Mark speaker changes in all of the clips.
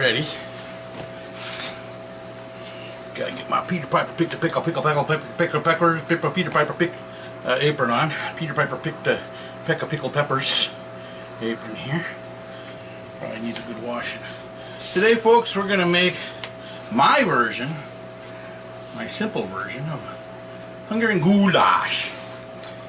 Speaker 1: ready. Gotta get my Peter Piper picked a pickle Peter Piper picked apron on. Peter Piper picked a peck of pickled peppers apron here. Probably needs a good washing. Today, folks, we're gonna make my version, my simple version of Hungarian goulash.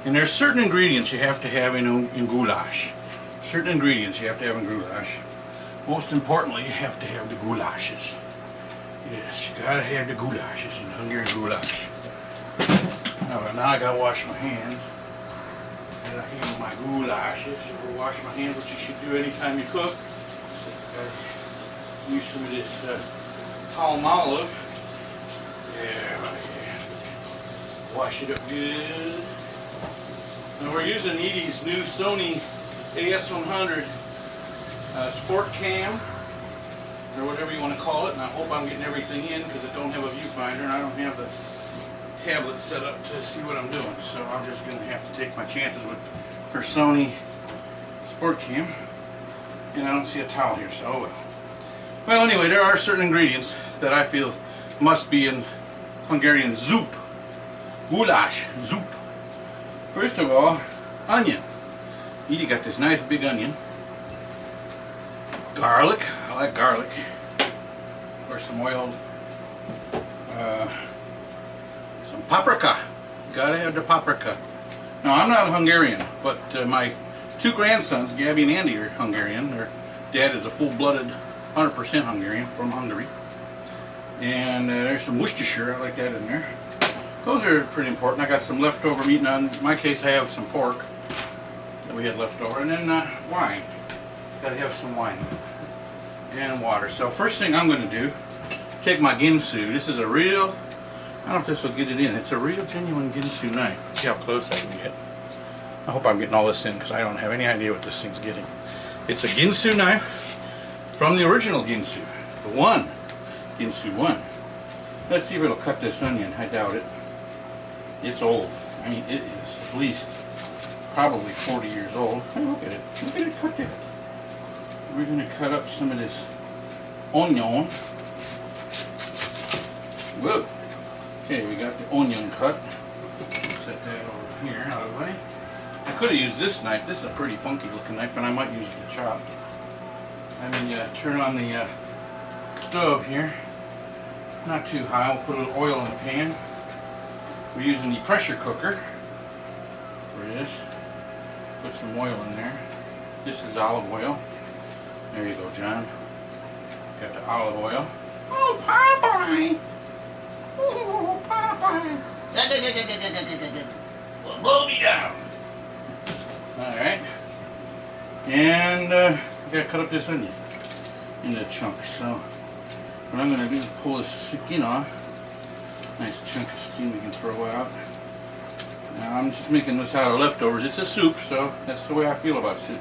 Speaker 1: And there's certain ingredients you have to have in goulash. Certain ingredients you have to have in goulash. Most importantly, you have to have the goulashes. Yes, you gotta have the goulashes in Hungarian goulash. Now I gotta wash my hands. Gotta handle my goulashes. So we'll wash my hands, which you should do anytime you cook. Gotta use some of this palm olive. Yeah. Wash it up good. Now we're using Edie's new Sony AS100 sport cam, or whatever you want to call it, and I hope I'm getting everything in because I don't have a viewfinder and I don't have the tablet set up to see what I'm doing, so I'm just going to have to take my chances with her Sony sport cam, and I don't see a towel here, so oh well. Well, anyway, there are certain ingredients that I feel must be in Hungarian soup, goulash soup. First of all, onion. Edie got this nice big onion. Garlic. I like garlic. Or some oiled. Some paprika. Gotta have the paprika. Now, I'm not a Hungarian, but my two grandsons, Gabby and Andy, are Hungarian. Their dad is a full-blooded, 100% Hungarian from Hungary. And there's some Worcestershire. I like that in there. Those are pretty important. I got some leftover meat, and in my case I have some pork that we had left over, and then wine. Got to have some wine and water. So first thing I'm going to do, take my Ginsu. This is a real, I don't know if this will get it in. It's a real genuine Ginsu knife. See how close I can get. I hope I'm getting all this in because I don't have any idea what this thing's getting. It's a Ginsu knife from the original Ginsu, the one, Ginsu 1. Let's see if it'll cut this onion. I doubt it. It's old. I mean, it is at least probably 40 years old. Hey, look at it. Look at it cut that. We're going to cut up some of this onion. Whoa. Okay, we got the onion cut. Set that over here out of the way. I could have used this knife. This is a pretty funky looking knife, and I might use it to chop. I mean, turn on the stove here. Not too high. We'll put a little oil in the pan. We're using the pressure cooker for this. Put some oil in there. This is olive oil. There you go, John. Got the olive oil. Oh, Popeye! Oh, Popeye! Well, blow me down. Alright. And I gotta cut up this onion into chunks. So what I'm going to do is pull this skin off. Nice chunk of skin we can throw out. Now I'm just making this out of leftovers. It's a soup, so that's the way I feel about soup.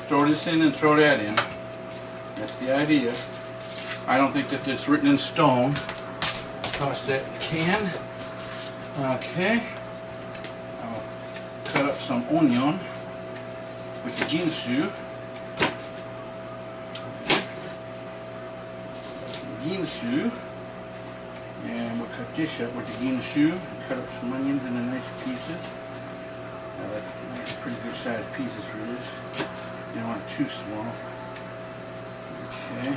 Speaker 1: Throw this in and throw that in. That's the idea. I don't think that it's written in stone. Toss that in the can. Okay. I'll cut up some onion with the ginsu. Ginsu, and we'll cut this up with the ginsu. Cut up some onions into nice pieces. I like nice, pretty good sized pieces for this. You don't want it too small. Okay,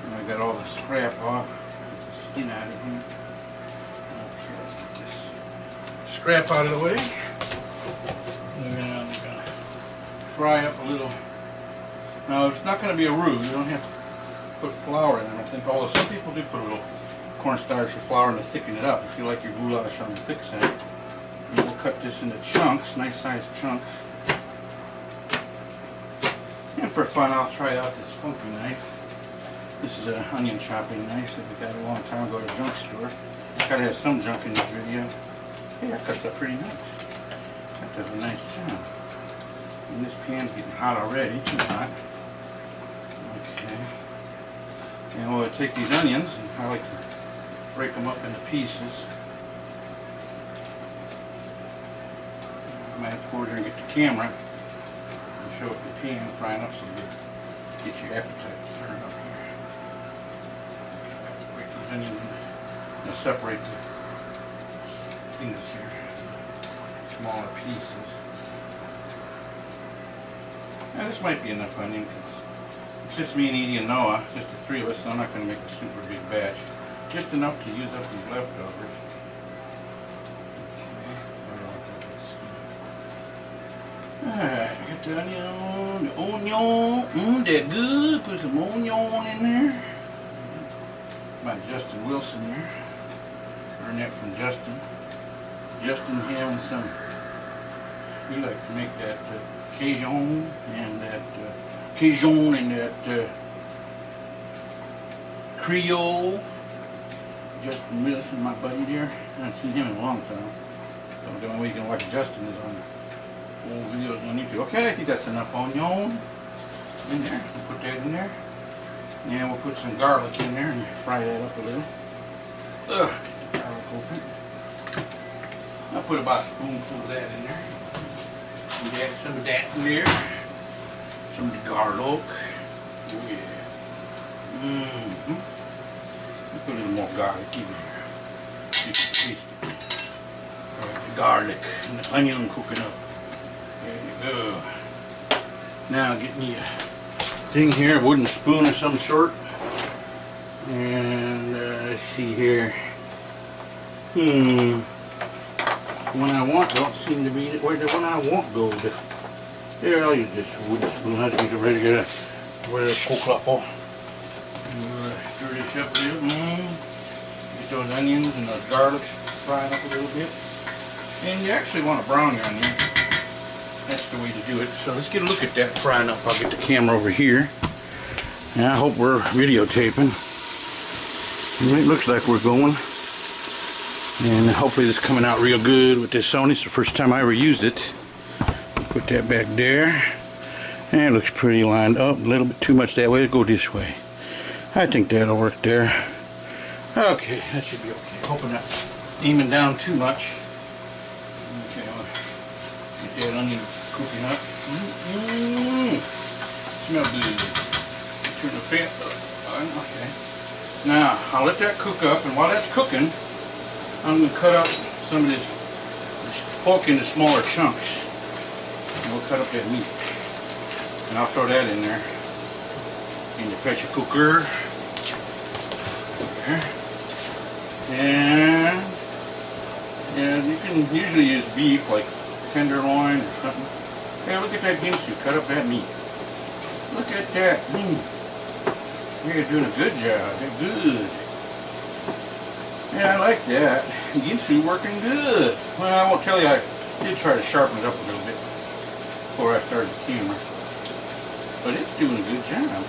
Speaker 1: and I got all the scrap off. Get the skin out of here. Okay, let's get this scrap out of the way. And then I'm gonna fry up a little. Now it's not going to be a roux. You don't have to put flour in it, I think, although some people do put a little cornstarch or flour in to thicken it up if you like your goulash on the thick side. And we'll cut this into chunks, nice sized chunks. And for fun, I'll try out this funky knife. This is an onion chopping knife that we got a long time ago at a junk store. Gotta have some junk in this video. Hey, that cuts up pretty nice. That does a nice job. And this pan's getting hot already, too hot. Okay. And we'll take these onions, and I like to break them up into pieces. I might have to go over here and get the camera and show up the pan frying up so you get your appetite stirring up here. onion. I'm going to separate the things here, smaller pieces. Now this might be enough onion because it's just me and Edie and Noah, just the three of us, so I'm not going to make a super big batch. Just enough to use up these leftovers. Alright, get the onion, that good, put some onion in there. My Justin Wilson there, learned that from Justin. Justin having some, he likes to make that Cajun and that Creole. Justin Wilson, my buddy there. I haven't seen him in a long time. So the only way you can watch Justin is on old videos on YouTube. Okay, I think that's enough onion in there. We'll put that in there. And we'll put some garlic in there and fry that up a little. Garlic open. I'll put about a spoonful of that in there. And add some of that in there. Some of the garlic. Oh yeah. I'll put a little more garlic in there. So you can taste it. The garlic and the onion cooking up. There you go. Now get me a thing here, a wooden spoon of some sort. And let's see here. When I want don't seem to be where the one I want goes. Here, I'll use this wooden spoon. I have to use it ready to get a cook up on. Stir this up a little. Get those onions and those garlics frying up a little bit. And you actually want to brown your onion. That's the way to do it. So let's get a look at that frying up. I'll get the camera over here. And I hope we're videotaping. It looks like we're going. And hopefully this is coming out real good with this Sony. It's the first time I ever used it. Put that back there. And it looks pretty lined up. A little bit too much that way. Let's go this way. I think that'll work there. Okay, that should be okay. Hoping not aiming down too much. Okay, I'll get that onion cooking up. Smell good. Turn the pan up. Okay. Now, I'll let that cook up, and while that's cooking, I'm going to cut up some of this pork into smaller chunks. And we'll cut up that meat. And I'll throw that in there. In the pressure cooker. There. And you can usually use beef, like tenderloin or something. Hey, look at that ginsu. Cut up that meat. Look at that. You're doing a good job. They're good. Yeah, I like that. Ginsu working good. Well, I won't tell you, I did try to sharpen it up a little bit before I started the camera. But it's doing a good job.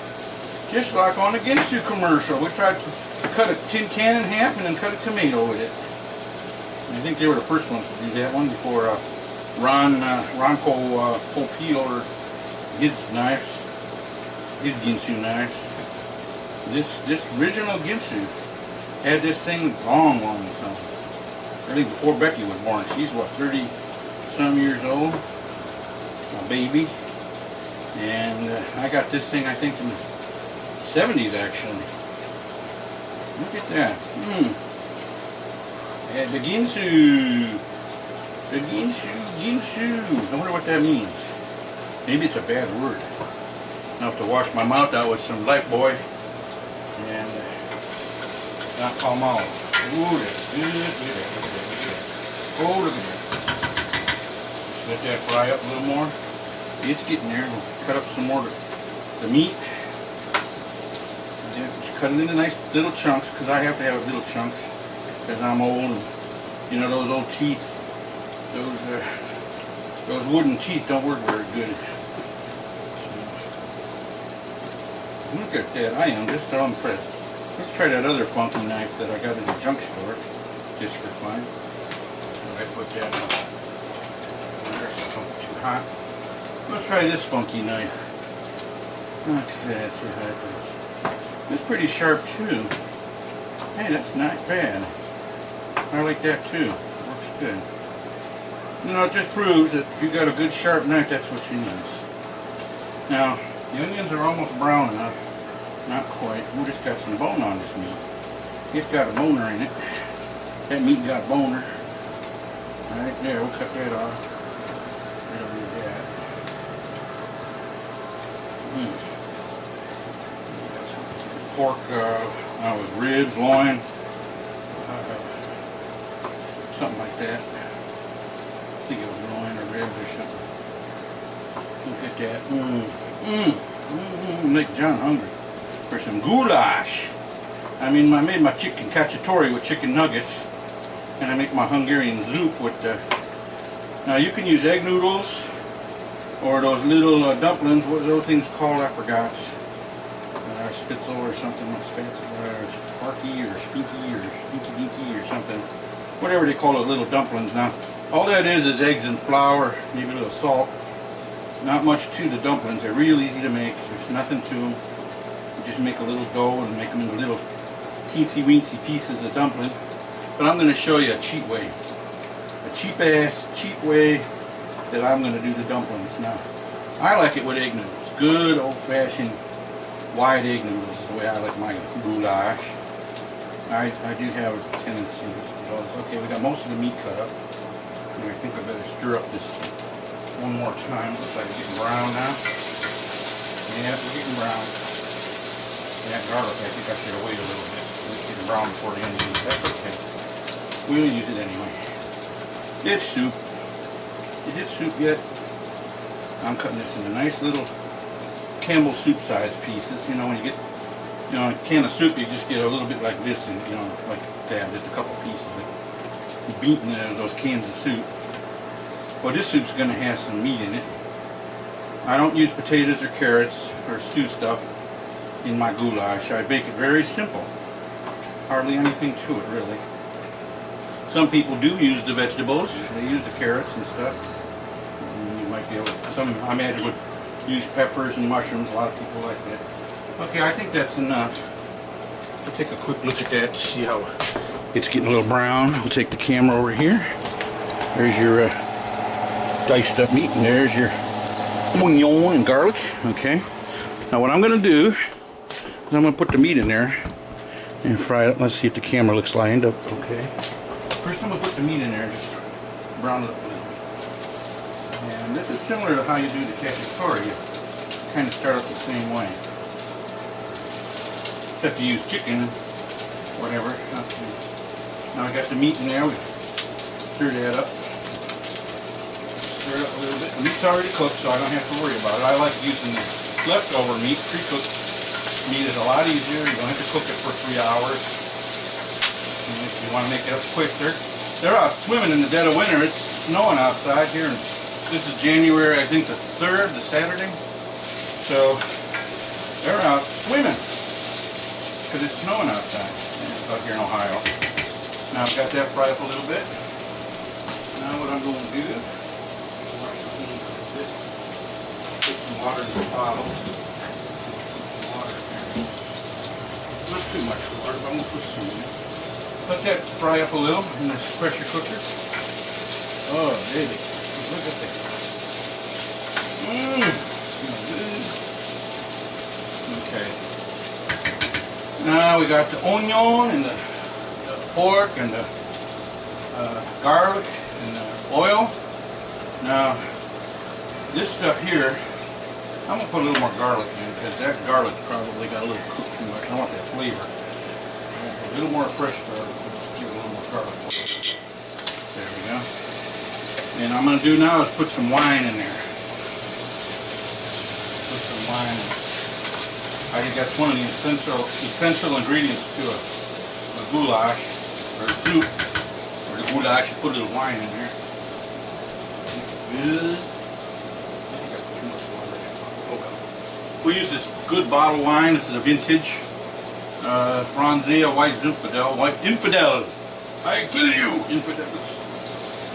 Speaker 1: Just like on the Ginsu commercial. We tried to cut a tin can in half and then cut a tomato with it. I think they were the first ones to do that one before Ronco Popil or his knives, his Ginsu knives. This original Ginsu had this thing long time. I think before Becky was born. She's what, 30 some years old? A baby. And I got this thing I think in the 70s actually. Look at that. And the Ginsu. The Ginsu. I wonder what that means. Maybe it's a bad word. I'll have to wash my mouth out with some Lifebuoy and not call them out. Ooh, that's good. Look at that. Look at that. Look at that. Oh, look at that. Just let that fry up a little more. It's getting there. We'll cut up some more of the meat. Just cut it into nice little chunks, because I have to have little chunks, because I'm old. And, you know, those old teeth, those wooden teeth don't work very good. So, look at that. I am just so impressed. Let's try that other funky knife that I got in the junk store, just for fun. I put that on there so it don't get too hot. Let's try this funky knife. Okay, that's right. It's pretty sharp too. Hey, that's not bad. I like that too. Works good. You know, it just proves that if you got a good sharp knife, that's what you need. Now, the onions are almost brown enough. Not quite. We just got some bone on this meat. It's got a boner in it. That meat got a boner. Right there, we'll cut that off. That'll do that. Pork, with ribs, loin, something like that. I think it was loin or ribs or something. Look at that. Make John hungry for some goulash. I made my chicken cacciatore with chicken nuggets, and I make my Hungarian soup with. Now you can use egg noodles or those little dumplings. What are those things called? I forgot. Spitzel or something, Sparky or Spinky or Stinky Dinky or something. Whatever they call those little dumplings. Now, all that is eggs and flour, maybe a little salt. Not much to the dumplings. They're real easy to make. There's nothing to them. You just make a little dough and make them into little teensy-weensy pieces of dumpling. But I'm going to show you a cheap way. A cheap way that I'm going to do the dumplings. Now, I like it with egg noodles. Good old-fashioned wide egg noodles is the way I like my goulash. I do have a tendency to. Okay, we got most of the meat cut up. And I think I better stir up this one more time. Looks like it's getting brown now. Yeah, we're getting brown. That garlic, I think I should have waited a little bit. It's getting brown before the onions. That's okay. We'll use it anyway. It's soup. Is it soup yet? I'm cutting this into nice little Campbell soup size pieces. You know, when you get, a can of soup, you just get a little bit like this, and like that, just a couple pieces of beaten those cans of soup. Well, this soup's going to have some meat in it. I don't use potatoes or carrots or stew stuff in my goulash. I bake it very simple. Hardly anything to it, really. Some people do use the vegetables. They use the carrots and stuff. And you might be able to, some I imagine would use peppers and mushrooms. A lot of people like that. Okay, I think that's enough. We'll take a quick look at that to see how it's getting a little brown. We'll take the camera over here. There's your diced up meat, and there's your onion and garlic. Okay. Now what I'm going to do is I'm going to put the meat in there and fry it. Let's see if the camera looks lined up. Okay. First I'm going to put the meat in there and just brown it up a little bit. And this is similar to how you do the cacciatore. You kind of start out the same way. Except you use chicken, whatever. Now I got the meat in there. We stir that up. Stir it up a little bit. The meat's already cooked, so I don't have to worry about it. I like using the leftover meat. Pre-cooked meat is a lot easier. You don't have to cook it for 3 hours. And if you want to make it up quick, they're out swimming in the dead of winter. It's snowing outside here. And this is January, I think the 3rd, the Saturday. So they're out swimming because it's snowing outside. It's out here in Ohio. Now I've got that fried up a little bit. Now what I'm going to do is put some water in the bottle. Not too much water, but I'm going to put some in it. Let that fry up a little in this pressure cooker. Oh, baby. Look at that. Smells good. Okay. Now we got the onion and the pork and the garlic and the oil. Now, this stuff here, I'm going to put a little more garlic in because that garlic probably got a little cooked too much. I want that flavor. A little more fresh garlic. Give it a little more garlic. There we go. And I'm going to do now is put some wine in there. Put some wine in. I think that's one of the essential ingredients to a goulash or a soup or the goulash. You put a little wine in there. Good. I think I put too much water in. Oh well. We use this good bottle wine. This is a vintage Franzia White Zinfandel. White Infidel. I kill you, infidels.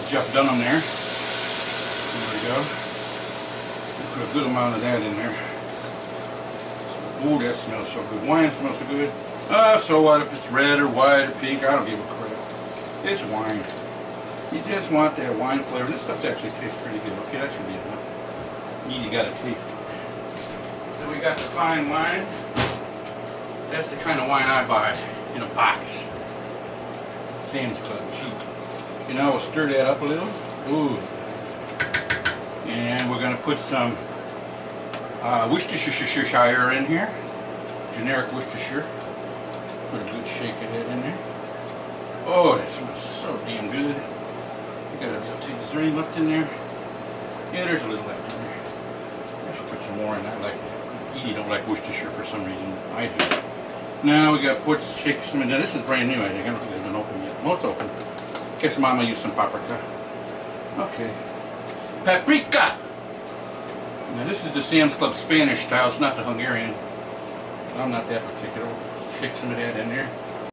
Speaker 1: Jeff Dunham there. There we go. Put a good amount of that in there. Ooh, that smells so good. Wine smells so good. So what if it's red or white or pink? I don't give a crap. It's wine. You just want that wine flavor. This stuff actually tastes pretty good. Okay, that should be enough. You gotta taste it. So we got the fine wine. That's the kind of wine I buy in a box. Sam's Club, cheap. You know, we'll stir that up a little. Ooh. And we're going to put some Worcestershire in here. Generic Worcestershire. Put a good shake of that in there. Oh, that smells so damn good. You gotta be able to take. Is there any left in there? Yeah, there's a little left in there. I should put some more in that. Like, Edie don't like Worcestershire for some reason. I do. Now we got to shake some in there. This is brand new, I think. I don't think it's been opened yet. Oh, it's open. Guess Mama used some paprika. Okay. Paprika! Now this is the Sam's Club Spanish style. It's not the Hungarian. I'm not that particular. Shake some of that in there.